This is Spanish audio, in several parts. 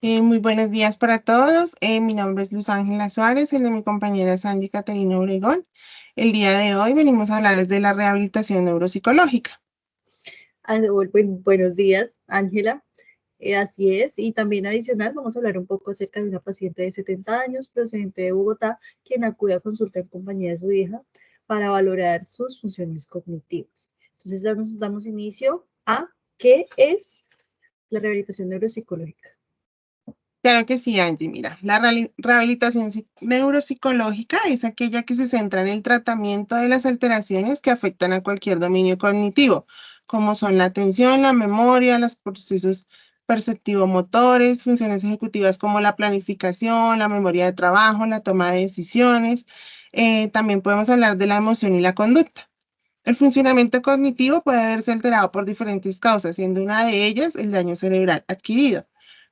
Muy buenos días para todos. Mi nombre es Luz Ángela Suárez, el de mi compañera Sandy Caterina Obregón. El día de hoy venimos a hablarles de la rehabilitación neuropsicológica. Buenos días, Ángela. Así es. Y también adicional, vamos a hablar un poco acerca de una paciente de 70 años, procedente de Bogotá, quien acude a consulta en compañía de su hija para valorar sus funciones cognitivas. Entonces, damos inicio a qué es la rehabilitación neuropsicológica. Claro que sí, Angie. Mira, la rehabilitación neuropsicológica es aquella que se centra en el tratamiento de las alteraciones que afectan a cualquier dominio cognitivo, como son la atención, la memoria, los procesos perceptivo-motores, funciones ejecutivas como la planificación, la memoria de trabajo, la toma de decisiones. También podemos hablar de la emoción y la conducta. El funcionamiento cognitivo puede verse alterado por diferentes causas, siendo una de ellas el daño cerebral adquirido.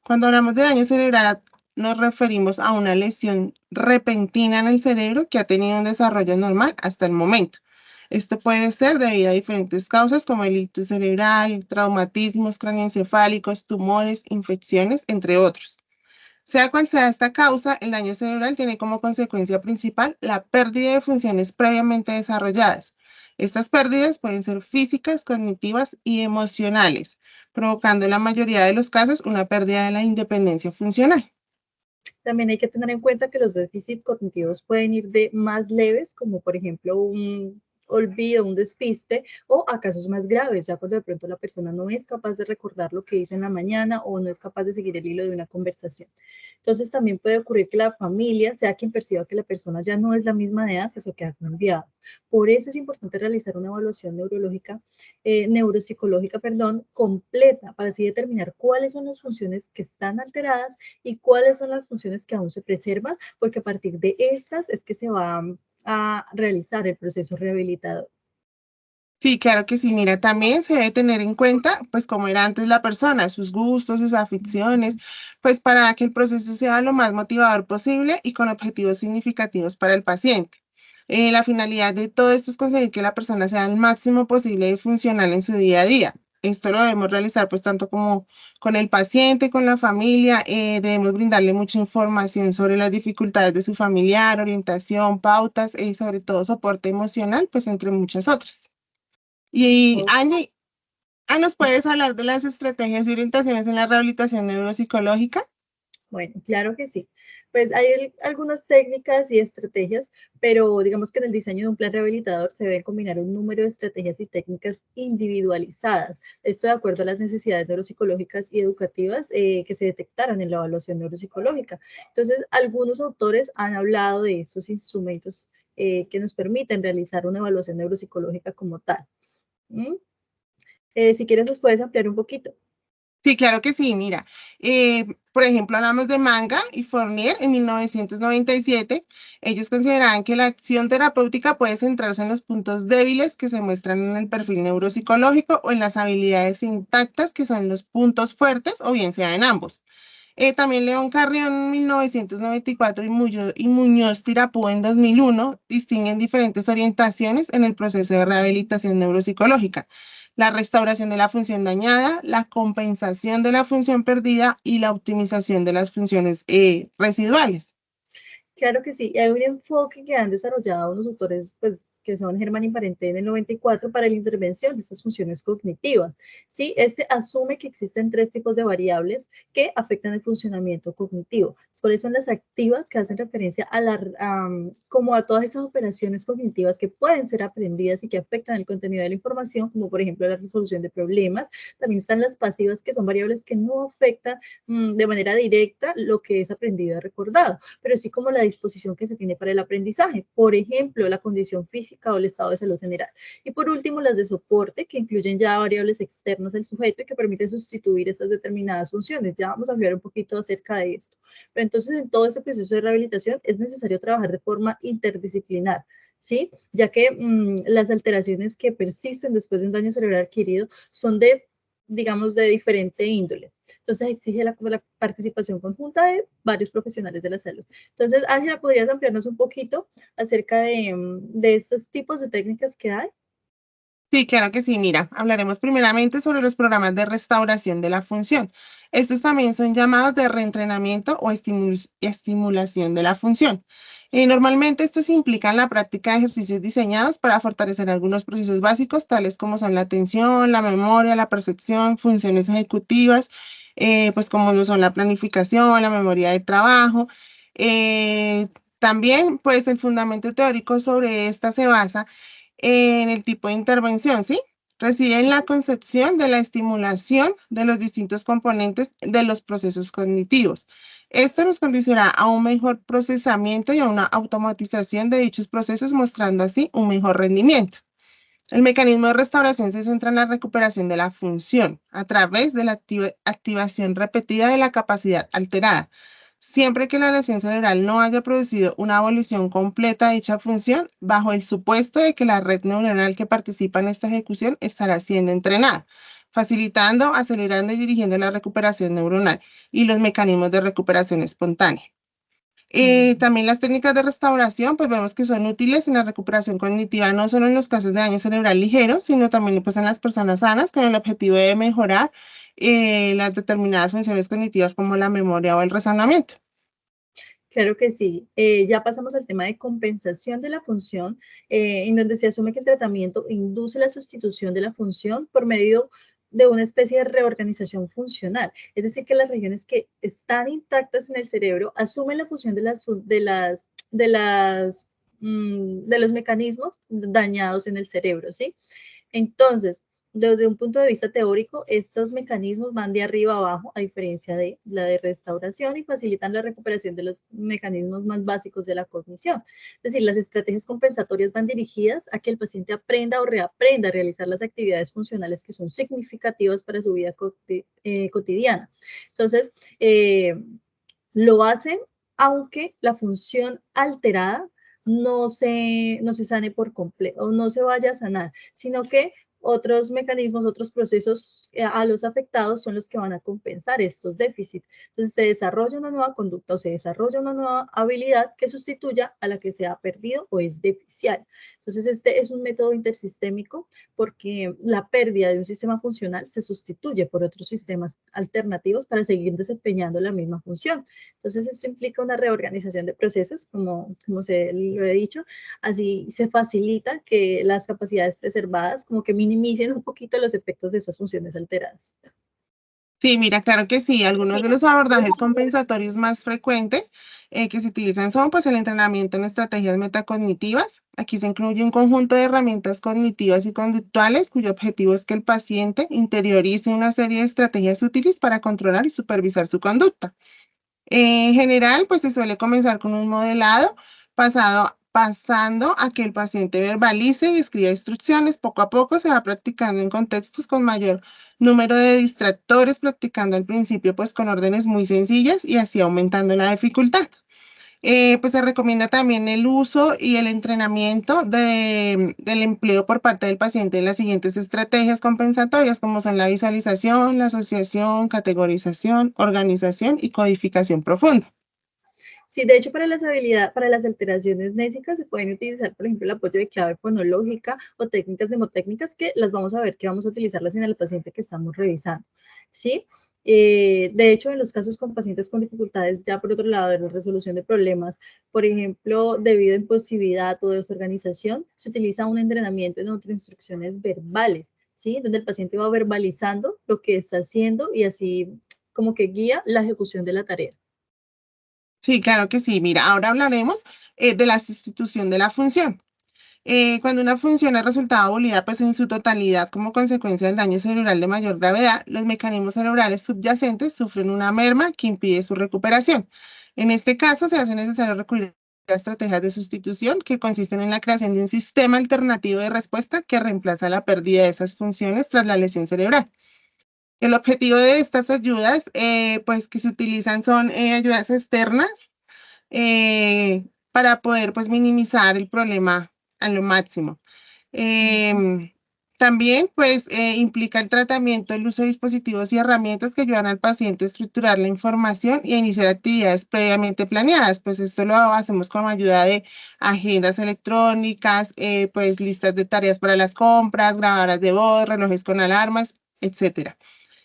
Cuando hablamos de daño cerebral, nos referimos a una lesión repentina en el cerebro que ha tenido un desarrollo normal hasta el momento. Esto puede ser debido a diferentes causas como el ictus cerebral, traumatismos craneoencefálicos, tumores, infecciones, entre otros. Sea cual sea esta causa, el daño cerebral tiene como consecuencia principal la pérdida de funciones previamente desarrolladas. Estas pérdidas pueden ser físicas, cognitivas y emocionales, provocando en la mayoría de los casos una pérdida de la independencia funcional. También hay que tener en cuenta que los déficits cognitivos pueden ir de más leves, como por ejemplo un olvido, un despiste, o a casos más graves, ya cuando de pronto la persona no es capaz de recordar lo que hizo en la mañana o no es capaz de seguir el hilo de una conversación. Entonces también puede ocurrir que la familia sea quien perciba que la persona ya no es la misma de antes o que ha cambiado. Por eso es importante realizar una evaluación neuropsicológica, completa, para así determinar cuáles son las funciones que están alteradas y cuáles son las funciones que aún se preservan, porque a partir de estas es que se va a realizar el proceso rehabilitador. Sí, claro que sí. Mira, también se debe tener en cuenta, pues, cómo era antes la persona, sus gustos, sus aficiones, pues, para que el proceso sea lo más motivador posible y con objetivos significativos para el paciente. La finalidad de todo esto es conseguir que la persona sea el máximo posible de funcional en su día a día. Esto lo debemos realizar, pues, tanto como con el paciente, con la familia. Debemos brindarle mucha información sobre las dificultades de su familiar, orientación, pautas y sobre todo soporte emocional, pues, entre muchas otras. Y Oh, Angie, ¿nos puedes hablar de las estrategias y orientaciones en la rehabilitación neuropsicológica? bueno, claro que sí. Pues hay algunas técnicas y estrategias, pero digamos que en el diseño de un plan rehabilitador se debe combinar un número de estrategias y técnicas individualizadas. Esto de acuerdo a las necesidades neuropsicológicas y educativas que se detectaron en la evaluación neuropsicológica. Entonces, algunos autores han hablado de estos instrumentos que nos permiten realizar una evaluación neuropsicológica como tal. ¿Mm? Si quieres, nos puedes ampliar un poquito. Sí, claro que sí. Mira, por ejemplo, hablamos de Manga y Fournier en 1997. Ellos consideraban que la acción terapéutica puede centrarse en los puntos débiles que se muestran en el perfil neuropsicológico o en las habilidades intactas que son los puntos fuertes o bien sea en ambos. También León Carrión en 1994 y Muñoz Tirapú en 2001 distinguen diferentes orientaciones en el proceso de rehabilitación neuropsicológica: la restauración de la función dañada, la compensación de la función perdida y la optimización de las funciones residuales. Claro que sí, hay un enfoque que han desarrollado unos autores pues, que son Germán y Parente en el 94 para la intervención de estas funciones cognitivas. ¿Sí? Este asume que existen tres tipos de variables que afectan el funcionamiento cognitivo. ¿Cuáles son las activas que hacen referencia como a todas esas operaciones cognitivas que pueden ser aprendidas y que afectan el contenido de la información, como por ejemplo la resolución de problemas? También están las pasivas, que son variables que no afectan de manera directa lo que es aprendido y recordado, pero sí como la disposición que se tiene para el aprendizaje, por ejemplo, la condición física o el estado de salud general. Y por último, las de soporte, que incluyen ya variables externas del sujeto y que permiten sustituir estas determinadas funciones. Ya vamos a hablar un poquito acerca de esto. Pero entonces, en todo este proceso de rehabilitación es necesario trabajar de forma interdisciplinar. ¿Sí? Ya que las alteraciones que persisten después de un daño cerebral adquirido son digamos, de diferente índole. Entonces exige la participación conjunta de varios profesionales de la salud. Entonces, Ángela, ¿podrías ampliarnos un poquito acerca de estos tipos de técnicas que hay? Sí, claro que sí. Mira, hablaremos primeramente sobre los programas de restauración de la función. Estos también son llamados de reentrenamiento o estimulación de la función. Normalmente estos implican la práctica de ejercicios diseñados para fortalecer algunos procesos básicos, tales como son la atención, la memoria, la percepción, funciones ejecutivas, pues como lo son la planificación, la memoria de trabajo. Eh, También, pues el fundamento teórico sobre esta se basa en el tipo de intervención, ¿sí? Reside en la concepción de la estimulación de los distintos componentes de los procesos cognitivos. Esto nos conducirá a un mejor procesamiento y a una automatización de dichos procesos, mostrando así un mejor rendimiento. El mecanismo de restauración se centra en la recuperación de la función a través de la activación repetida de la capacidad alterada. Siempre que la lesión cerebral no haya producido una evolución completa de dicha función, bajo el supuesto de que la red neuronal que participa en esta ejecución estará siendo entrenada, facilitando, acelerando y dirigiendo la recuperación neuronal y los mecanismos de recuperación espontánea. Mm. También las técnicas de restauración, pues vemos que son útiles en la recuperación cognitiva, no solo en los casos de daño cerebral ligero, sino también pues, en las personas sanas, con el objetivo de mejorar las determinadas funciones cognitivas como la memoria o el razonamiento. Claro que sí. Ya pasamos al tema de compensación de la función, en donde se asume que el tratamiento induce la sustitución de la función por medio de una especie de reorganización funcional. Es decir, que las regiones que están intactas en el cerebro asumen la función de los mecanismos dañados en el cerebro, ¿sí? Entonces, desde un punto de vista teórico, estos mecanismos van de arriba a abajo, a diferencia de la de restauración, y facilitan la recuperación de los mecanismos más básicos de la cognición. Es decir, las estrategias compensatorias van dirigidas a que el paciente aprenda o reaprenda a realizar las actividades funcionales que son significativas para su vida cotidiana. Entonces, lo hacen aunque la función alterada no se sane por completo, o no se vaya a sanar, sino que otros mecanismos, otros procesos a los afectados son los que van a compensar estos déficits. Entonces se desarrolla una nueva conducta o se desarrolla una nueva habilidad que sustituya a la que se ha perdido o es deficiente. Entonces este es un método intersistémico porque la pérdida de un sistema funcional se sustituye por otros sistemas alternativos para seguir desempeñando la misma función. Entonces, esto implica una reorganización de procesos, como se lo he dicho, así se facilita que las capacidades preservadas como que minimicen un poquito los efectos de esas funciones alteradas. Sí, mira, claro que sí. Algunos de los abordajes compensatorios más frecuentes que se utilizan son pues, el entrenamiento en estrategias metacognitivas. Aquí se incluye un conjunto de herramientas cognitivas y conductuales cuyo objetivo es que el paciente interiorice una serie de estrategias útiles para controlar y supervisar su conducta. En general, pues se suele comenzar con un modelado pasando a que el paciente verbalice y escriba instrucciones. Poco a poco se va practicando en contextos con mayor número de distractores, practicando al principio pues con órdenes muy sencillas y así aumentando la dificultad. Pues se recomienda también el uso y el entrenamiento del empleo por parte del paciente de las siguientes estrategias compensatorias, como son la visualización, la asociación, categorización, organización y codificación profunda. Sí, de hecho, para las alteraciones nésicas se pueden utilizar, por ejemplo, el apoyo de clave fonológica o técnicas mnemotécnicas que las vamos a ver que vamos a utilizarlas en el paciente que estamos revisando, ¿sí? De hecho, en los casos con pacientes con dificultades, ya por otro lado, de la resolución de problemas, por ejemplo, debido a impulsividad o desorganización, se utiliza un entrenamiento en autoinstrucciones verbales, ¿sí? Donde el paciente va verbalizando lo que está haciendo y así como que guía la ejecución de la tarea. Sí, claro que sí. Mira, ahora hablaremos de la sustitución de la función. Cuando una función es resultado abolida pues en su totalidad como consecuencia del daño cerebral de mayor gravedad, los mecanismos cerebrales subyacentes sufren una merma que impide su recuperación. En este caso, se hace necesario recurrir a estrategias de sustitución que consisten en la creación de un sistema alternativo de respuesta que reemplaza la pérdida de esas funciones tras la lesión cerebral. El objetivo de estas ayudas, pues que se utilizan son ayudas externas para poder pues minimizar el problema a lo máximo. Ujú. Em, También, pues, implica el tratamiento, el uso de dispositivos y herramientas que ayudan al paciente a estructurar la información y a iniciar actividades previamente planeadas. Pues esto lo hacemos con ayuda de agendas electrónicas, pues listas de tareas para las compras, grabadoras de voz, relojes con alarmas, etcétera.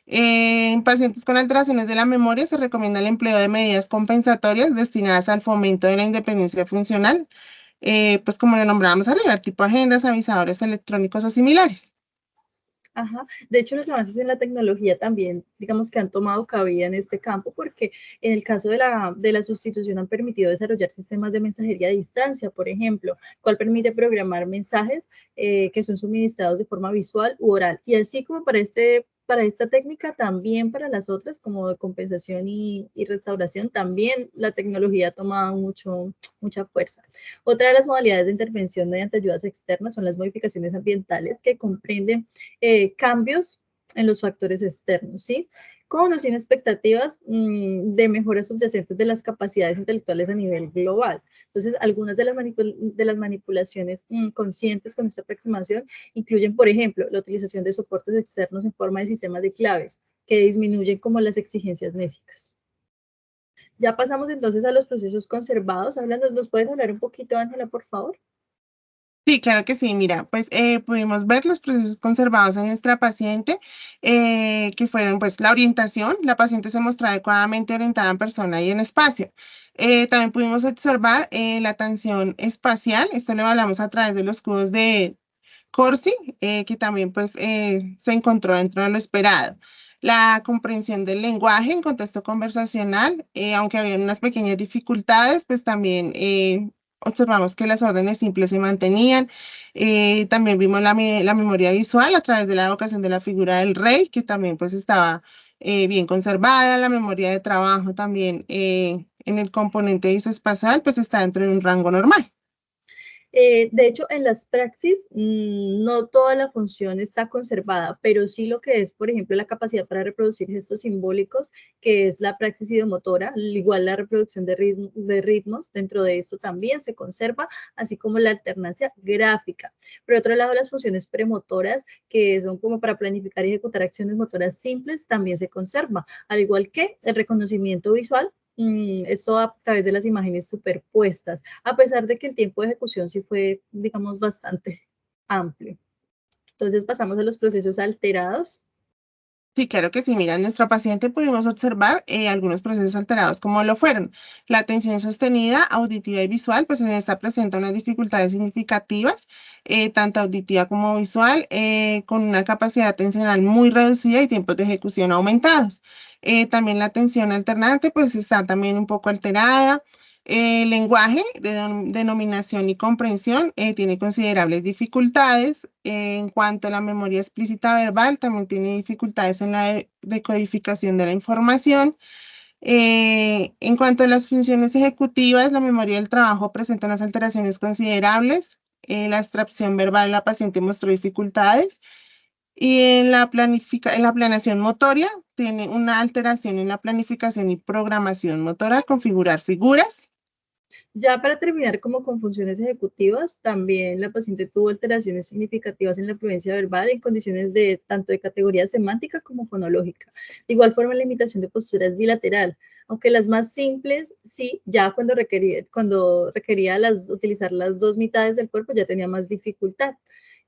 En pacientes con alteraciones de la memoria se recomienda el empleo de medidas compensatorias destinadas al fomento de la independencia funcional, pues como lo nombrábamos arriba, tipo agendas, avisadores electrónicos o similares. Ajá. De hecho, los avances en la tecnología también, digamos que han tomado cabida en este campo, porque en el caso de la sustitución han permitido desarrollar sistemas de mensajería a distancia, por ejemplo, cual permite programar mensajes que son suministrados de forma visual u oral. Y así como para esta técnica, también para las otras, como de compensación y restauración, también la tecnología ha tomado mucha fuerza. Otra de las modalidades de intervención mediante ayudas externas son las modificaciones ambientales, que comprenden cambios en los factores externos, ¿sí? Con o sin expectativas de mejoras subyacentes de las capacidades intelectuales a nivel global. Entonces, algunas de las manipulaciones conscientes con esta aproximación incluyen, por ejemplo, la utilización de soportes externos en forma de sistemas de claves que disminuyen como las exigencias nésicas. Ya pasamos entonces a los procesos conservados. Hablando, ¿nos puedes hablar un poquito, Ángela, por favor? Sí, claro que sí. Mira, pues pudimos ver los procesos conservados en nuestra paciente, que fueron pues la orientación. La paciente se mostró adecuadamente orientada en persona y en espacio. También pudimos observar la atención espacial. Esto lo evaluamos a través de los cubos de Corsi, que también pues se encontró dentro de lo esperado. La comprensión del lenguaje en contexto conversacional, aunque había unas pequeñas dificultades, pues también observamos que las órdenes simples se mantenían. También vimos la memoria visual a través de la evocación de la figura del rey, que también pues estaba bien conservada. La memoria de trabajo también en el componente isoespacial pues está dentro de un rango normal. De hecho, en las praxis no toda la función está conservada, pero sí lo que es, por ejemplo, la capacidad para reproducir gestos simbólicos, que es la praxis ideomotora, igual la reproducción de ritmos, dentro de esto también se conserva, así como la alternancia gráfica. Por otro lado, las funciones premotoras, que son como para planificar y ejecutar acciones motoras simples, también se conserva, al igual que el reconocimiento visual, eso a través de las imágenes superpuestas, a pesar de que el tiempo de ejecución sí fue, digamos, bastante amplio. Entonces pasamos a los procesos alterados. Sí, claro que sí. Mira, en nuestra paciente pudimos observar algunos procesos alterados como lo fueron la atención sostenida, auditiva y visual, pues en esta presenta unas dificultades significativas, tanto auditiva como visual, con una capacidad atencional muy reducida y tiempos de ejecución aumentados. También la atención alternante, pues está también un poco alterada. El lenguaje de denominación y comprensión tiene considerables dificultades. En cuanto a la memoria explícita verbal, también tiene dificultades en la decodificación de la información. En cuanto a las funciones ejecutivas, la memoria del trabajo presenta unas alteraciones considerables. La abstracción verbal, la paciente mostró dificultades. Y en la planeación motoria, tiene una alteración en la planificación y programación motora al configurar figuras. Ya para terminar, como con funciones ejecutivas, también la paciente tuvo alteraciones significativas en la fluencia verbal en condiciones de tanto de categoría semántica como fonológica. De igual forma, la imitación de posturas bilateral, aunque las más simples, sí, ya cuando requería utilizar las dos mitades del cuerpo ya tenía más dificultad.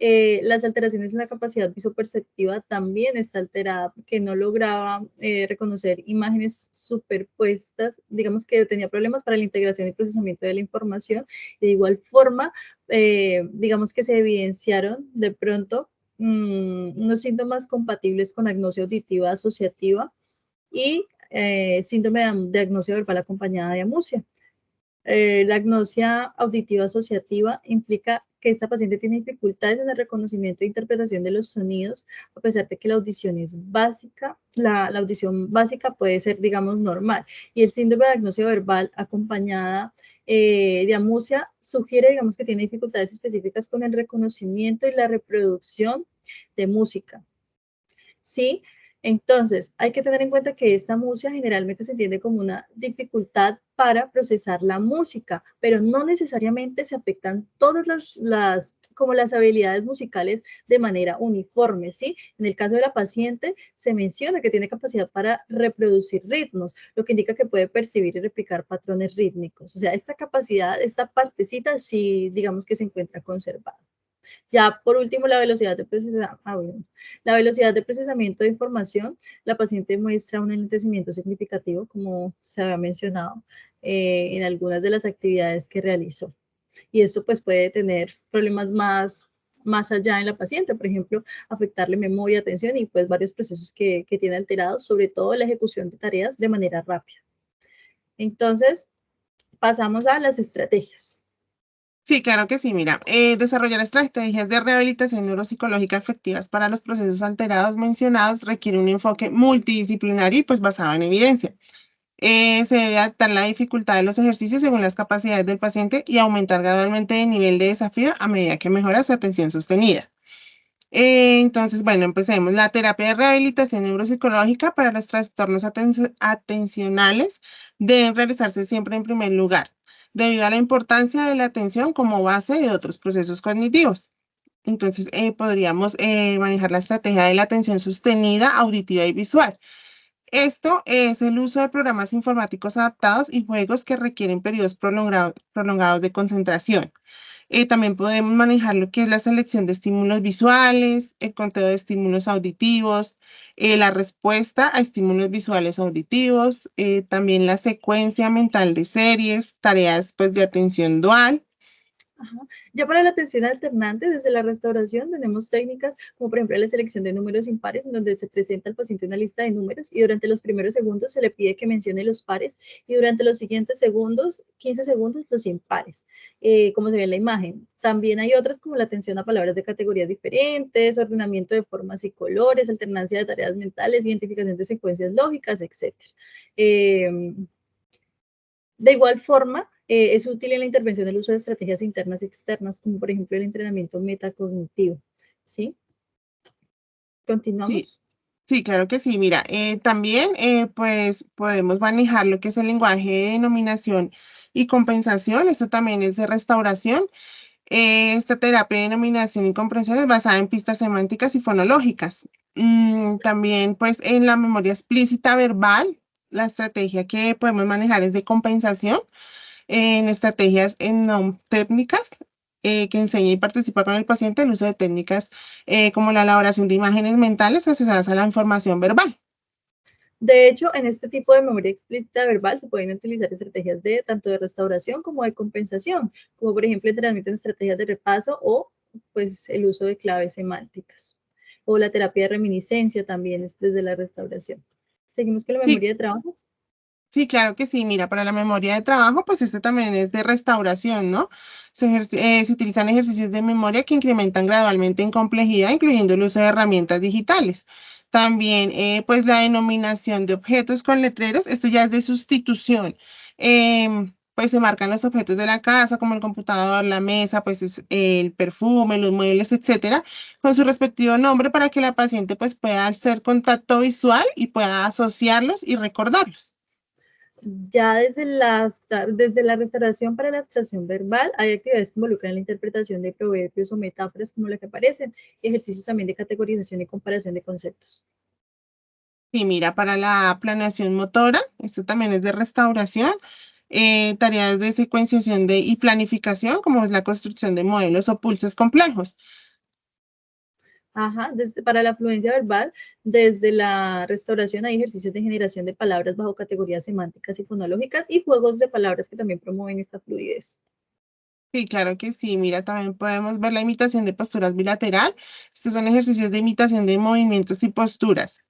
Las alteraciones en la capacidad visoperceptiva también está alterada porque no lograba reconocer imágenes superpuestas, digamos que tenía problemas para la integración y procesamiento de la información. De igual forma, digamos que se evidenciaron de pronto unos síntomas compatibles con agnosia auditiva asociativa y síndrome de agnosia verbal acompañada de amusia. La agnosia auditiva asociativa implica que esta paciente tiene dificultades en el reconocimiento e interpretación de los sonidos, a pesar de que la audición es básica, la audición básica puede ser, digamos, normal. Y el síndrome de agnosia verbal acompañada de amusia sugiere, digamos, que tiene dificultades específicas con el reconocimiento y la reproducción de música. ¿Sí? Entonces, hay que tener en cuenta que esta amusia generalmente se entiende como una dificultad para procesar la música, pero no necesariamente se afectan todas las como las habilidades musicales de manera uniforme, ¿sí? En el caso de la paciente, se menciona que tiene capacidad para reproducir ritmos, lo que indica que puede percibir y replicar patrones rítmicos. O sea, esta capacidad, esta partecita, sí, digamos que se encuentra conservada. Ya por último, la velocidad de procesamiento de información. La paciente muestra un enlentecimiento significativo, como se había mencionado, en algunas de las actividades que realizó. Y esto pues puede tener problemas más allá en la paciente, por ejemplo, afectarle memoria, atención y pues varios procesos que tiene alterados, sobre todo la ejecución de tareas de manera rápida. Entonces, pasamos a las estrategias. Sí, claro que sí. Mira, desarrollar estrategias de rehabilitación neuropsicológica efectivas para los procesos alterados mencionados requiere un enfoque multidisciplinario y pues basado en evidencia. Se debe adaptar la dificultad de los ejercicios según las capacidades del paciente y aumentar gradualmente el nivel de desafío a medida que mejora su atención sostenida. Entonces, bueno, empecemos. La terapia de rehabilitación neuropsicológica para los trastornos atencionales deben realizarse siempre en primer lugar, debido a la importancia de la atención como base de otros procesos cognitivos. Entonces, podríamos manejar la estrategia de la atención sostenida, auditiva y visual. Esto es el uso de programas informáticos adaptados y juegos que requieren periodos prolongados de concentración. También podemos manejar lo que es la selección de estímulos visuales, el conteo de estímulos auditivos, la respuesta a estímulos visuales auditivos, también la secuencia mental de series, tareas pues, de atención dual. Ajá. Ya para la atención alternante, desde la restauración tenemos técnicas como por ejemplo la selección de números impares, en donde se presenta al paciente una lista de números y durante los primeros segundos se le pide que mencione los pares y durante los siguientes segundos, 15 segundos, los impares, como se ve en la imagen. También hay otras como la atención a palabras de categorías diferentes, ordenamiento de formas y colores, alternancia de tareas mentales, identificación de secuencias lógicas, etc. De igual forma, es útil en la intervención el uso de estrategias internas y externas, como por ejemplo el entrenamiento metacognitivo. ¿Sí? Sí, Continuamos. sí, claro que sí. Mira, también pues podemos manejar lo que es el lenguaje de denominación y compensación. Esto también es de restauración. Esta terapia de denominación y comprensión es basada en pistas semánticas y fonológicas. También, pues, en la memoria explícita verbal, la estrategia que podemos manejar es de compensación en estrategias técnicas que enseña y participa con el paciente el uso de técnicas como la elaboración de imágenes mentales asociadas a la información verbal. De hecho, en este tipo de memoria explícita verbal se pueden utilizar estrategias de tanto de restauración como de compensación, como por ejemplo entrenamiento en estrategias de repaso o pues el uso de claves semánticas. O la terapia de reminiscencia también es desde la restauración. Seguimos con la Sí, memoria de trabajo. sí, claro que sí. Mira, para la memoria de trabajo, pues este también es de restauración, ¿no? Se utilizan ejercicios de memoria que incrementan gradualmente en complejidad, incluyendo el uso de herramientas digitales. También, pues la denominación de objetos con letreros, esto ya es de sustitución. Pues se marcan los objetos de la casa, como el computador, la mesa, pues el perfume, los muebles, etcétera, con su respectivo nombre para que la paciente pues pueda hacer contacto visual y pueda asociarlos y recordarlos. Ya desde la restauración para la abstracción verbal, hay actividades que involucran la interpretación de proverbios o metáforas como la que aparecen, y ejercicios también de categorización y comparación de conceptos. Sí, mira, para la planeación motora, esto también es de restauración, tareas de secuenciación y planificación, como es la construcción de modelos o pulsos complejos. Ajá, para la fluencia verbal, desde la restauración hay ejercicios de generación de palabras bajo categorías semánticas y fonológicas y juegos de palabras que también promueven esta fluidez. Sí, claro que sí. Mira, también podemos ver la imitación de posturas bilateral. Estos son ejercicios de imitación de movimientos y posturas.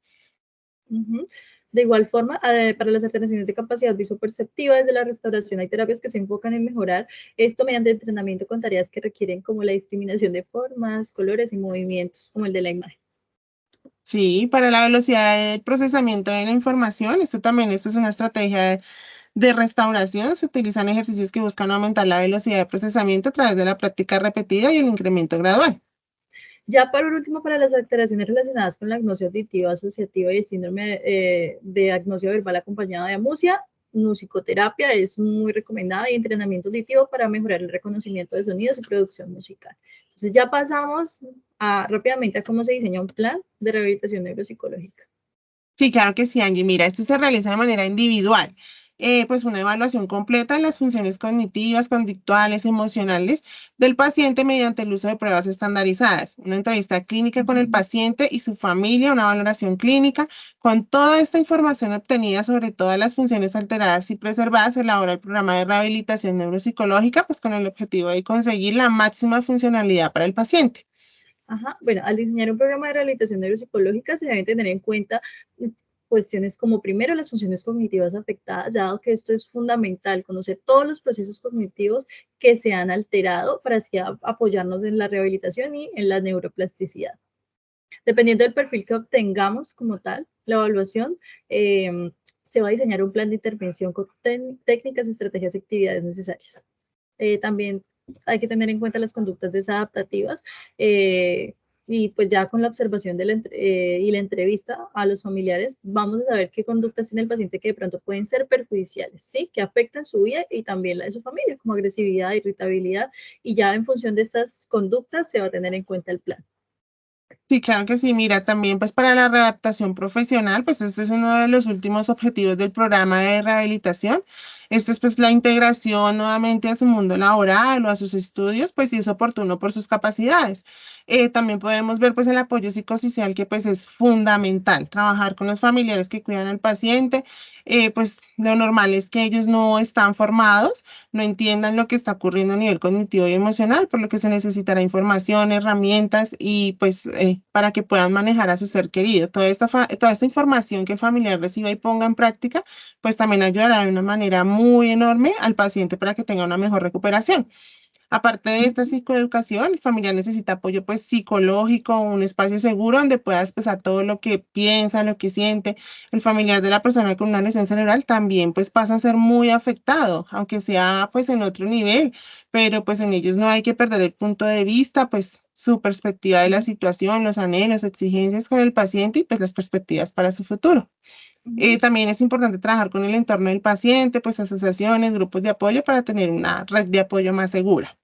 Ujú. De igual forma, para las alteraciones de capacidad visoperceptiva, desde la restauración hay terapias que se enfocan en mejorar esto mediante entrenamiento con tareas que requieren como la discriminación de formas, colores y movimientos, como el de la imagen. Sí, para la velocidad del procesamiento de la información, esto también es pues, una estrategia de restauración. Se utilizan ejercicios que buscan aumentar la velocidad de procesamiento a través de la práctica repetida y el incremento gradual. Ya por último, para las alteraciones relacionadas con la agnosia auditiva asociativa y el síndrome de agnosia verbal acompañada de amusia, musicoterapia es muy recomendada y entrenamiento auditivo para mejorar el reconocimiento de sonidos y producción musical. Entonces ya pasamos rápidamente a cómo se diseña un plan de rehabilitación neuropsicológica. Sí, claro que sí, Angie. Mira, este se realiza de manera individual. Pues una evaluación completa de las funciones cognitivas, conductuales, emocionales del paciente mediante el uso de pruebas estandarizadas, una entrevista clínica con el paciente y su familia, una valoración clínica. Con toda esta información obtenida sobre todas las funciones alteradas y preservadas, se elabora el programa de rehabilitación neuropsicológica, pues con el objetivo de conseguir la máxima funcionalidad para el paciente. Ajá. Bueno, al diseñar un programa de rehabilitación neuropsicológica se deben tener en cuenta cuestiones como primero las funciones cognitivas afectadas, dado que esto es fundamental, conocer todos los procesos cognitivos que se han alterado para así apoyarnos en la rehabilitación y en la neuroplasticidad. Dependiendo del perfil que obtengamos como tal, la evaluación, se va a diseñar un plan de intervención con técnicas, estrategias y actividades necesarias. También hay que tener en cuenta las conductas desadaptativas y pues ya con la observación y la entrevista a los familiares vamos a saber qué conductas tiene el paciente que de pronto pueden ser perjudiciales, ¿sí? Que afectan su vida y también la de su familia, como agresividad, irritabilidad, y ya en función de estas conductas se va a tener en cuenta el plan. Sí, claro que sí. Mira, también pues para la readaptación profesional, pues este es uno de los últimos objetivos del programa de rehabilitación. Este es pues la integración nuevamente a su mundo laboral o a sus estudios, pues si es oportuno por sus capacidades. También podemos ver pues el apoyo psicosocial que pues es fundamental, trabajar con los familiares que cuidan al paciente. Pues lo normal es que ellos no están formados, no entiendan lo que está ocurriendo a nivel cognitivo y emocional, por lo que se necesitará información, herramientas y pues para que puedan manejar a su ser querido. Toda esta información que el familiar reciba y ponga en práctica, pues también ayudará de una manera muy enorme al paciente para que tenga una mejor recuperación. Aparte de esta psicoeducación, el familiar necesita apoyo pues psicológico, un espacio seguro donde pueda expresar todo lo que piensa, lo que siente. El familiar de la persona con una lesión cerebral también pues pasa a ser muy afectado, aunque sea pues en otro nivel, pero pues en ellos no hay que perder el punto de vista, pues su perspectiva de la situación, los anhelos, exigencias con el paciente y pues las perspectivas para su futuro. También es importante trabajar con el entorno del paciente, pues asociaciones, grupos de apoyo para tener una red de apoyo más segura.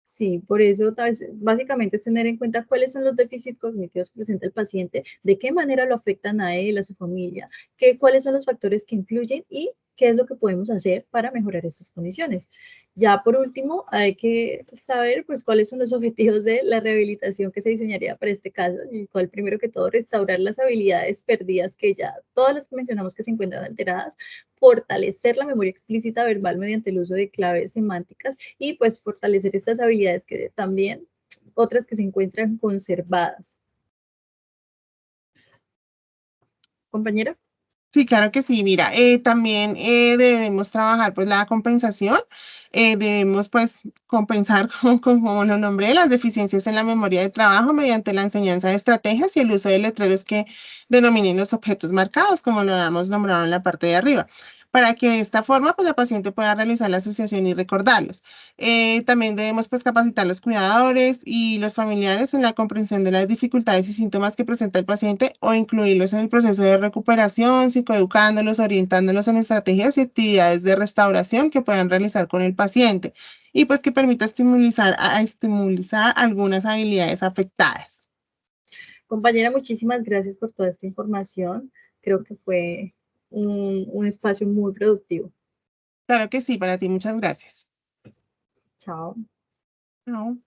Sí, por eso básicamente es tener en cuenta cuáles son los déficits cognitivos que presenta el paciente, de qué manera lo afectan a él, a su familia, cuáles son los factores que influyen y qué es lo que podemos hacer para mejorar estas condiciones. Ya por último, hay que saber pues cuáles son los objetivos de la rehabilitación que se diseñaría para este caso, el cual primero que todo restaurar las habilidades perdidas que ya todas las que mencionamos que se encuentran alteradas, fortalecer la memoria explícita verbal mediante el uso de claves semánticas y pues fortalecer estas habilidades que también otras que se encuentran conservadas. Compañera. Sí, claro que sí. Mira, también debemos trabajar pues la compensación. Debemos pues compensar, como lo nombré, las deficiencias en la memoria de trabajo mediante la enseñanza de estrategias y el uso de letreros que denominen los objetos marcados, como lo hemos nombrado en la parte de arriba, para que de esta forma pues la paciente pueda realizar la asociación y recordarlos. También debemos pues capacitar a los cuidadores y los familiares en la comprensión de las dificultades y síntomas que presenta el paciente o incluirlos en el proceso de recuperación, psicoeducándolos, orientándolos en estrategias y actividades de restauración que puedan realizar con el paciente y pues que permita estimular algunas habilidades afectadas. Compañera, muchísimas gracias por toda esta información. Creo que fue un espacio muy productivo. Claro que sí, para ti, muchas gracias. Chao. Chao.